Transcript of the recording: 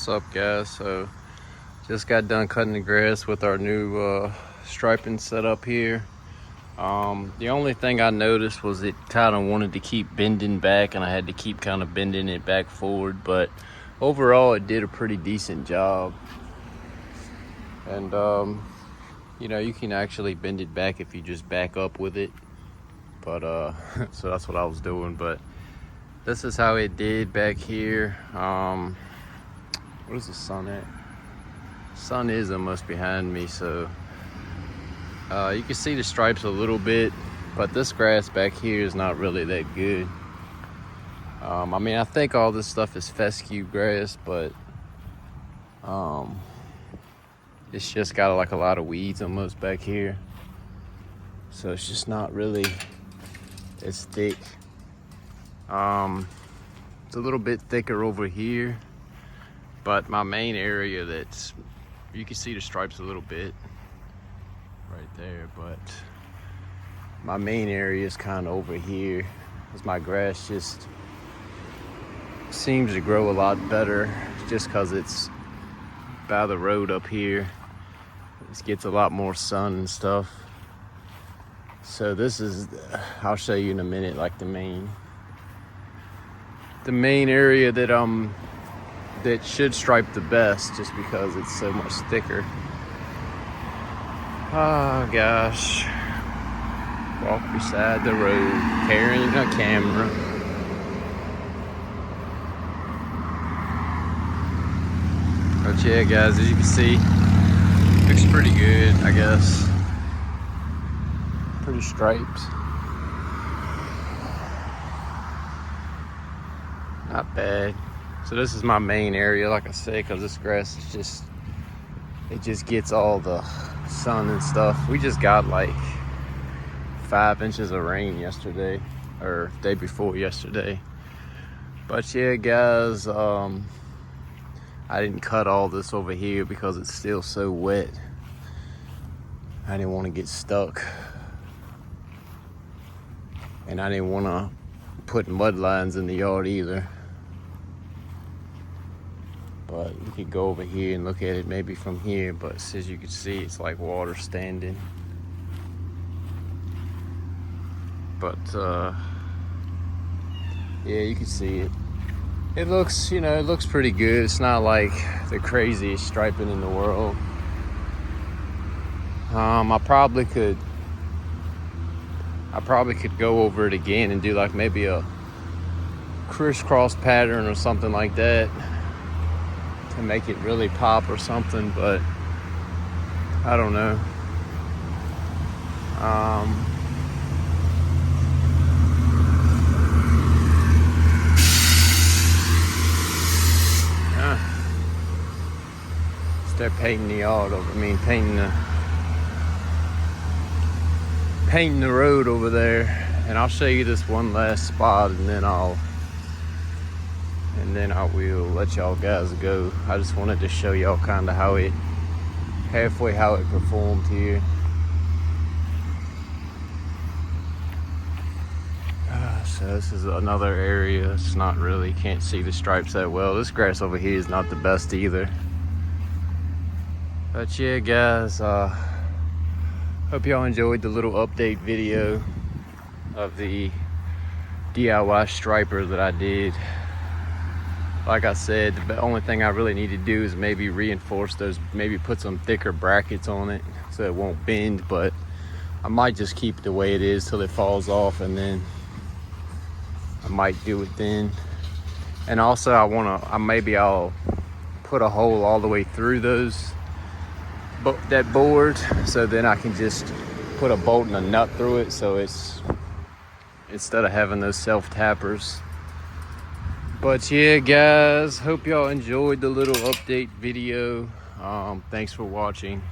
What's up, guys? So just got done cutting the grass with our new striping setup here. The only thing I noticed was it kind of wanted to keep bending back, and I had to keep kind of bending it back forward, but overall it did a pretty decent job. And you know, you can actually bend it back if you just back up with it, but so that's what I was doing. But this is how it did back here. What is the sun at? Sun is almost behind me, so you can see the stripes a little bit, but this grass back here is not really that good. I mean, I think all this stuff is fescue grass, but it's just got like a lot of weeds almost back here, so it's just not really as thick. It's a little bit thicker over here, but my main area, that's, you can see the stripes a little bit right there, but my main area is kind of over here, because my grass just seems to grow a lot better just because it's by the road up here. It gets a lot more sun and stuff. So this is, I'll show you in a minute, like the main area that should stripe the best, just because it's so much thicker. Oh gosh, walk beside the road carrying a camera. But yeah, guys, as you can see, looks pretty good, I guess. Pretty striped. Not bad. So this is my main area, like I said, because this grass is just, it just gets all the sun and stuff. We just got like 5 inches of rain yesterday, or day before yesterday. But yeah, guys, I didn't cut all this over here because it's still so wet. I didn't want to get stuck, and I didn't want to put mud lines in the yard either. But you could go over here and look at it maybe from here, but as you can see, it's like water standing. But yeah, you can see it. It looks, you know, it looks pretty good. It's not like the craziest striping in the world. I probably could go over it again and do like maybe a crisscross pattern or something like that to make it really pop or something, but I don't know. Start painting the yard over, painting the road over there. And I'll show you this one last spot, and then I will let y'all guys go. I just wanted to show y'all kind of how it performed here. So this is another area. It's not really, can't see the stripes that well. This grass over here is not the best either. But yeah, guys, hope y'all enjoyed the little update video of the DIY striper that I did. Like I said, the only thing I really need to do is maybe reinforce those, maybe put some thicker brackets on it so it won't bend, but I might just keep it the way it is till it falls off, and then I might do it then. And also I'll put a hole all the way through that board, so then I can just put a bolt and a nut through it, so it's, instead of having those self-tappers. But yeah, guys, hope y'all enjoyed the little update video. Thanks for watching.